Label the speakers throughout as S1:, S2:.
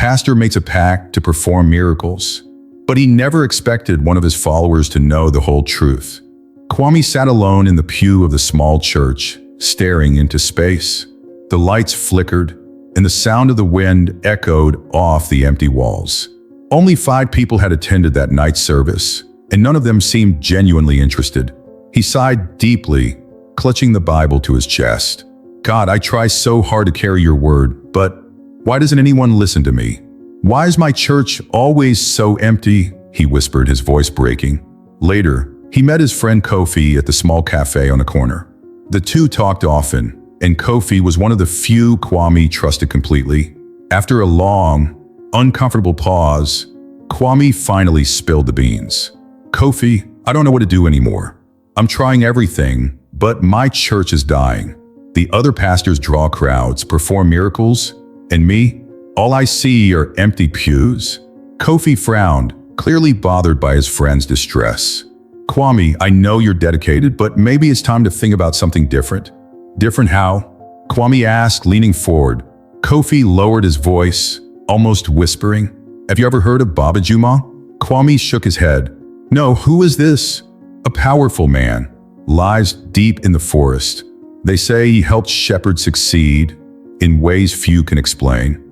S1: pastor makes a pact to perform miracles, but he never expected one of his followers to know the whole truth. Kwame sat alone in the pew of the small church, staring into space. The lights flickered, and the sound of the wind echoed off the empty walls. Only 5 people had attended that night's service, and none of them seemed genuinely interested. He sighed deeply, clutching the Bible to his chest. God, I try so hard to carry your word, but why doesn't anyone listen to me? Why is my church always so empty? He whispered, his voice breaking. Later, he met his friend Kofi at the small cafe on a corner. The two talked often, and Kofi was one of the few Kwame trusted completely. After a long, uncomfortable pause, Kwame finally spilled the beans. Kofi, I don't know what to do anymore. I'm trying everything, but my church is dying. The other pastors draw crowds, perform miracles, and me, all I see are empty pews. Kofi frowned, clearly bothered by his friend's distress. Kwame, I know you're dedicated, but maybe it's time to think about something different. Different how? Kwame asked, leaning forward. Kofi lowered his voice, almost whispering. Have you ever heard of Baba Juma? Kwame shook his head. No, who is this? A powerful man, lies deep in the forest. They say he helped shepherds succeed in ways few can explain.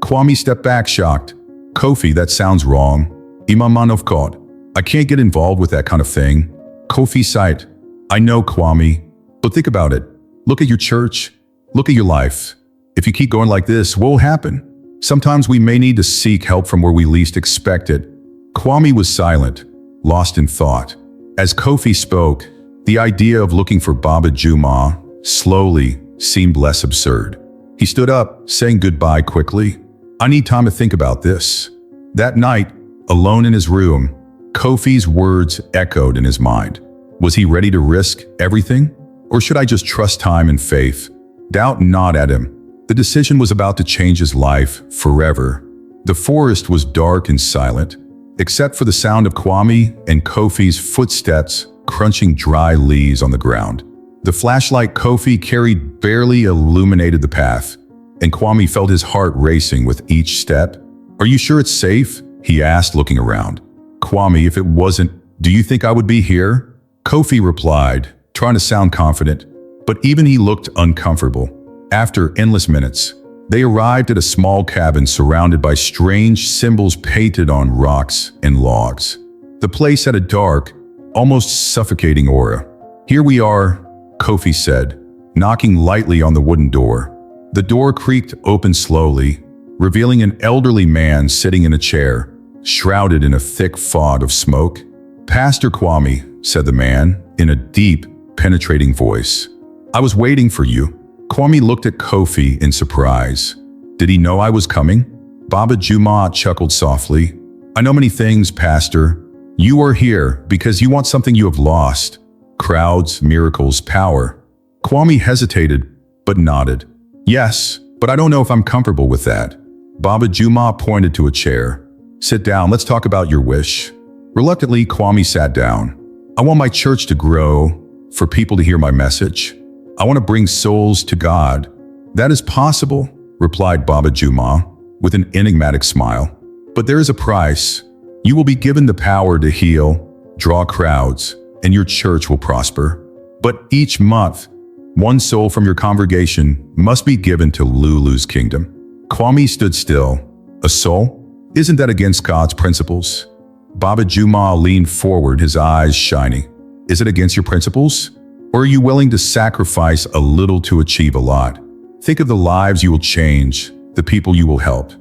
S1: Kwame stepped back, shocked. Kofi, that sounds wrong. Imam of God. I can't get involved with that kind of thing. Kofi sighed. I know, Kwame, but think about it. Look at your church. Look at your life. If you keep going like this, what will happen? Sometimes we may need to seek help from where we least expect it. Kwame was silent, lost in thought. As Kofi spoke, the idea of looking for Baba Juma slowly seemed less absurd. He stood up, saying goodbye quickly. I need time to think about this. That night, alone in his room, Kofi's words echoed in his mind. Was he ready to risk everything? Or should I just trust time and faith? Doubt gnawed at him. The decision was about to change his life forever. The forest was dark and silent, except for the sound of Kwame and Kofi's footsteps crunching dry leaves on the ground. The flashlight Kofi carried barely illuminated the path, and Kwame felt his heart racing with each step. Are you sure it's safe? He asked, looking around. Kwame, if it wasn't, do you think I would be here? Kofi replied, trying to sound confident, but even he looked uncomfortable. After endless minutes, they arrived at a small cabin surrounded by strange symbols painted on rocks and logs. The place had a dark, almost suffocating aura. Here we are, Kofi said, knocking lightly on the wooden door. The door creaked open slowly, revealing an elderly man sitting in a chair, shrouded in a thick fog of smoke. Pastor Kwame, said the man, in a deep, penetrating voice. I was waiting for you. Kwame looked at Kofi in surprise. Did he know I was coming? Baba Juma chuckled softly. I know many things, Pastor. You are here because you want something you have lost. Crowds, miracles, power. Kwame hesitated, but nodded. Yes, but I don't know if I'm comfortable with that. Baba Juma pointed to a chair. Sit down, let's talk about your wish. Reluctantly, Kwame sat down. I want my church to grow, for people to hear my message. I want to bring souls to God. That is possible, replied Baba Juma, with an enigmatic smile. But there is a price. You will be given the power to heal, draw crowds, and your church will prosper. But each month, one soul from your congregation must be given to Lulu's kingdom. Kwame stood still. A soul? Isn't that against God's principles? Baba Juma leaned forward, his eyes shining. Is it against your principles? Or are you willing to sacrifice a little to achieve a lot? Think of the lives you will change, the people you will help.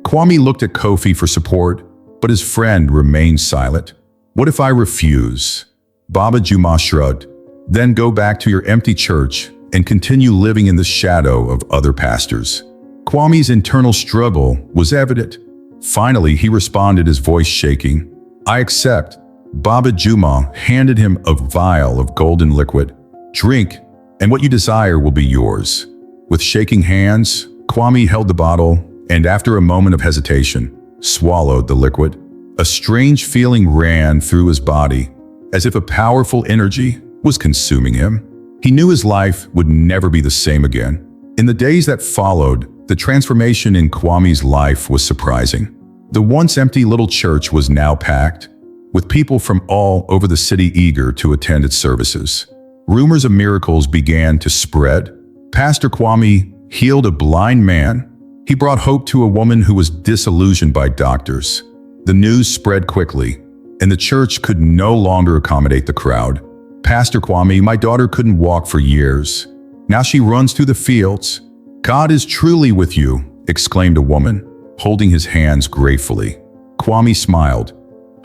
S1: Kwame looked at Kofi for support, but his friend remained silent. What if I refuse? Baba Juma shrugged. Then go back to your empty church and continue living in the shadow of other pastors. Kwame's internal struggle was evident. Finally, he responded, his voice shaking. I accept. Baba Juma handed him a vial of golden liquid. Drink, and what you desire will be yours. With shaking hands, Kwame held the bottle and, after a moment of hesitation, swallowed the liquid. A strange feeling ran through his body, as if a powerful energy was consuming him. He knew his life would never be the same again. In the days that followed, The transformation in Kwame's life was surprising. The once empty little church was now packed, with people from all over the city eager to attend its services. Rumors of miracles began to spread. Pastor Kwame healed a blind man. He brought hope to a woman who was disillusioned by doctors. The news spread quickly, and the church could no longer accommodate the crowd. "Pastor Kwame, my daughter couldn't walk for years. Now she runs through the fields." "God is truly with you," exclaimed a woman, holding his hands gratefully. Kwame smiled,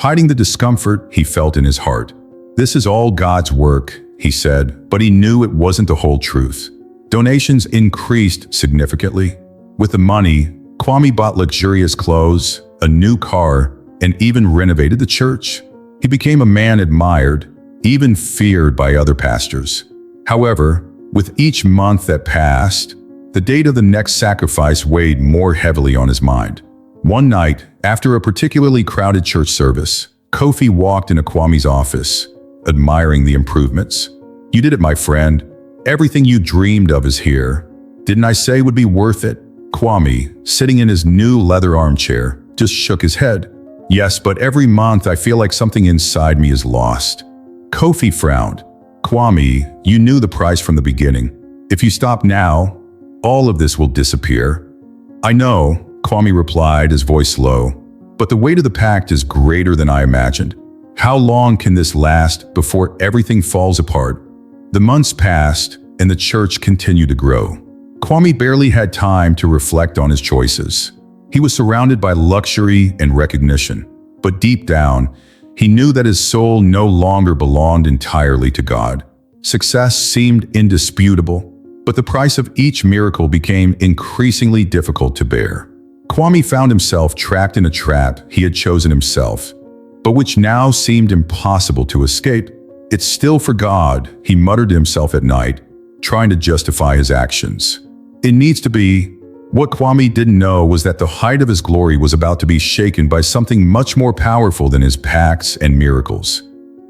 S1: hiding the discomfort he felt in his heart. "This is all God's work," he said, but he knew it wasn't the whole truth. Donations increased significantly. With the money, Kwame bought luxurious clothes, a new car, and even renovated the church. He became a man admired, even feared by other pastors. However, with each month that passed, the date of the next sacrifice weighed more heavily on his mind. One night, after a particularly crowded church service, Kofi walked into Kwame's office, admiring the improvements. "You did it, my friend. Everything you dreamed of is here. Didn't I say it would be worth it?" Kwame, sitting in his new leather armchair, just shook his head. "Yes, but every month I feel like something inside me is lost." Kofi frowned. "Kwame, you knew the price from the beginning. If you stop now, all of this will disappear." "I know," Kwame replied, his voice low, "but the weight of the pact is greater than I imagined. How long can this last before everything falls apart?" The months passed, and the church continued to grow. Kwame barely had time to reflect on his choices. He was surrounded by luxury and recognition, but deep down, he knew that his soul no longer belonged entirely to God. Success seemed indisputable, but the price of each miracle became increasingly difficult to bear. Kwame found himself trapped in a trap he had chosen himself, but which now seemed impossible to escape. "It's still for God," he muttered to himself at night, trying to justify his actions. "It needs to be." What Kwame didn't know was that the height of his glory was about to be shaken by something much more powerful than his pacts and miracles.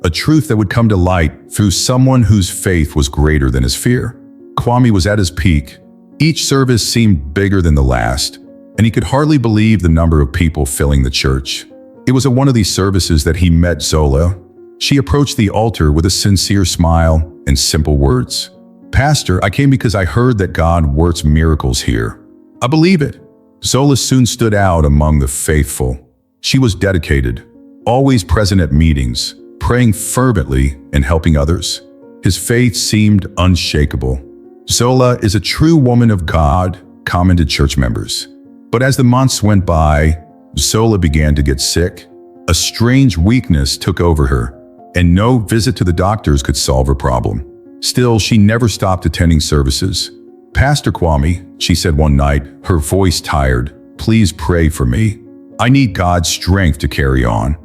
S1: A truth that would come to light through someone whose faith was greater than his fear. Kwame was at his peak. Each service seemed bigger than the last, and he could hardly believe the number of people filling the church. It was at one of these services that he met Zola. She approached the altar with a sincere smile and simple words. "Pastor, I came because I heard that God works miracles here." "I believe it." Zola soon stood out among the faithful. She was dedicated, always present at meetings, praying fervently and helping others. His faith seemed unshakable. "Zola is a true woman of God," commented church members. But as the months went by, Zola began to get sick. A strange weakness took over her, and no visit to the doctors could solve her problem. Still, she never stopped attending services. "Pastor Kwame," she said one night, her voice tired, "please pray for me. I need God's strength to carry on."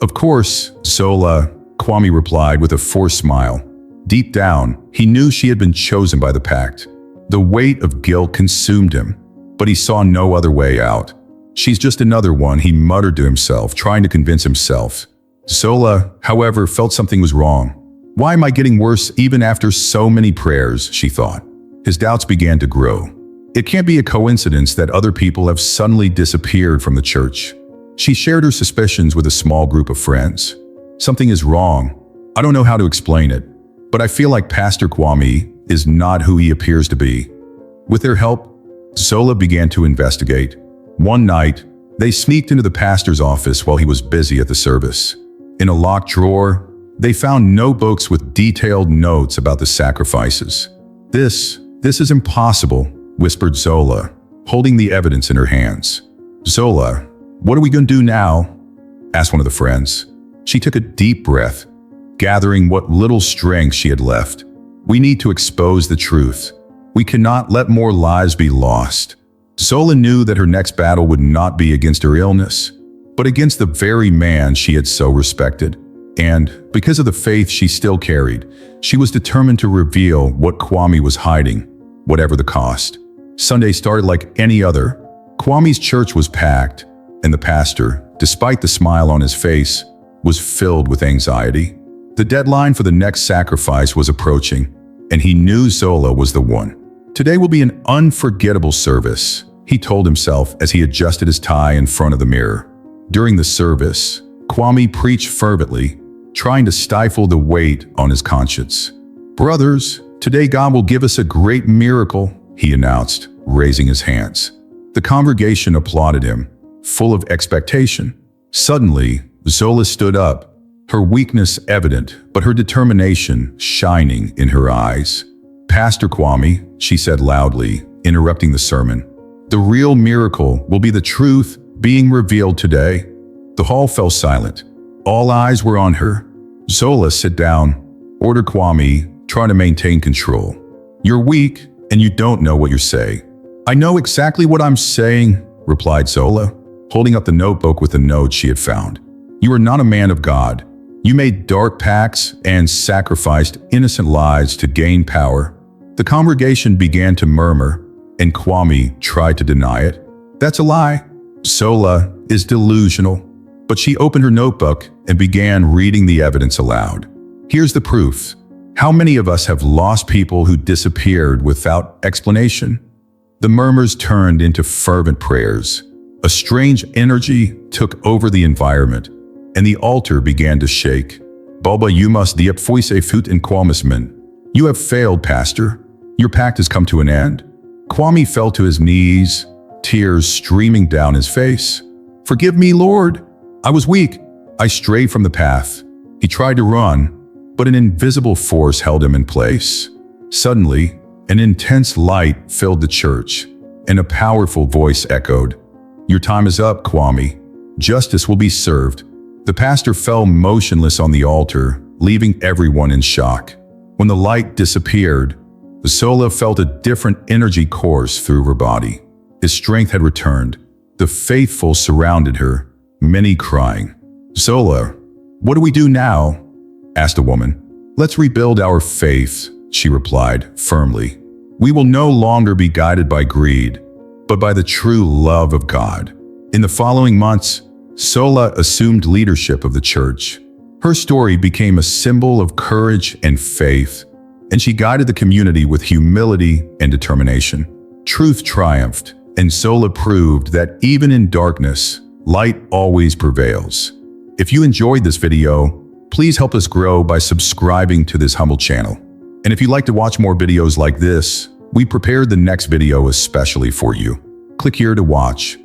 S1: "Of course, Zola," Kwame replied with a forced smile. Deep down, he knew she had been chosen by the pact. The weight of guilt consumed him, but he saw no other way out. "She's just another one," he muttered to himself, trying to convince himself. Zola, however, felt something was wrong. "Why am I getting worse even after so many prayers?" she thought. His doubts began to grow. It can't be a coincidence that other people have suddenly disappeared from the church. She shared her suspicions with a small group of friends. "Something is wrong. I don't know how to explain it, but I feel like Pastor Kwame is not who he appears to be." With their help, Zola began to investigate. One night, they sneaked into the pastor's office while he was busy at the service. In a locked drawer, they found notebooks with detailed notes about the sacrifices. This is impossible," whispered Zola, holding the evidence in her hands. "Zola, what are we going to do now?" asked one of the friends. She took a deep breath, gathering what little strength she had left. "We need to expose the truth. We cannot let more lives be lost." Zola knew that her next battle would not be against her illness, but against the very man she had so respected. And, because of the faith she still carried, she was determined to reveal what Kwame was hiding, whatever the cost. Sunday started like any other. Kwame's church was packed, and the pastor, despite the smile on his face, was filled with anxiety. The deadline for the next sacrifice was approaching, and he knew Zola was the one. "Today will be an unforgettable service," he told himself as he adjusted his tie in front of the mirror. During the service, Kwame preached fervently, trying to stifle the weight on his conscience. "Brothers, today God will give us a great miracle," he announced, raising his hands. The congregation applauded him, full of expectation. Suddenly, Zola stood up, her weakness evident, but her determination shining in her eyes. "Pastor Kwame," she said loudly, interrupting the sermon, "the real miracle will be the truth being revealed today." The hall fell silent. All eyes were on her. "Zola, sit down," ordered Kwame, trying to maintain control. "You're weak, and you don't know what you're saying." "I know exactly what I'm saying," replied Zola, holding up the notebook with the note she had found. "You are not a man of God. You made dark pacts and sacrificed innocent lives to gain power." The congregation began to murmur, and Kwame tried to deny it. "That's a lie. Zola is delusional." But she opened her notebook and began reading the evidence aloud. "Here's the proof. How many of us have lost people who disappeared without explanation?" The murmurs turned into fervent prayers. A strange energy took over the environment, and the altar began to shake. "Bulba, you must diapfoise fut in Kwamasmin. You have failed, Pastor. Your pact has come to an end." Kwame fell to his knees, tears streaming down his face. "Forgive me, Lord. I was weak. I strayed from the path." He tried to run, but an invisible force held him in place. Suddenly, an intense light filled the church, and a powerful voice echoed, "Your time is up, Kwame. Justice will be served." The pastor fell motionless on the altar, leaving everyone in shock. When the light disappeared, Zola felt a different energy course through her body. His strength had returned. The faithful surrounded her, many crying. "Zola, what do we do now?" asked a woman. "Let's rebuild our faith," she replied firmly. "We will no longer be guided by greed, but by the true love of God." In the following months, Zola assumed leadership of the church. Her story became a symbol of courage and faith, and she guided the community with humility and determination. Truth triumphed, and Zola proved that even in darkness, light always prevails. If you enjoyed this video, please help us grow by subscribing to this humble channel. And if you'd like to watch more videos like this, we prepared the next video especially for you. Click here to watch.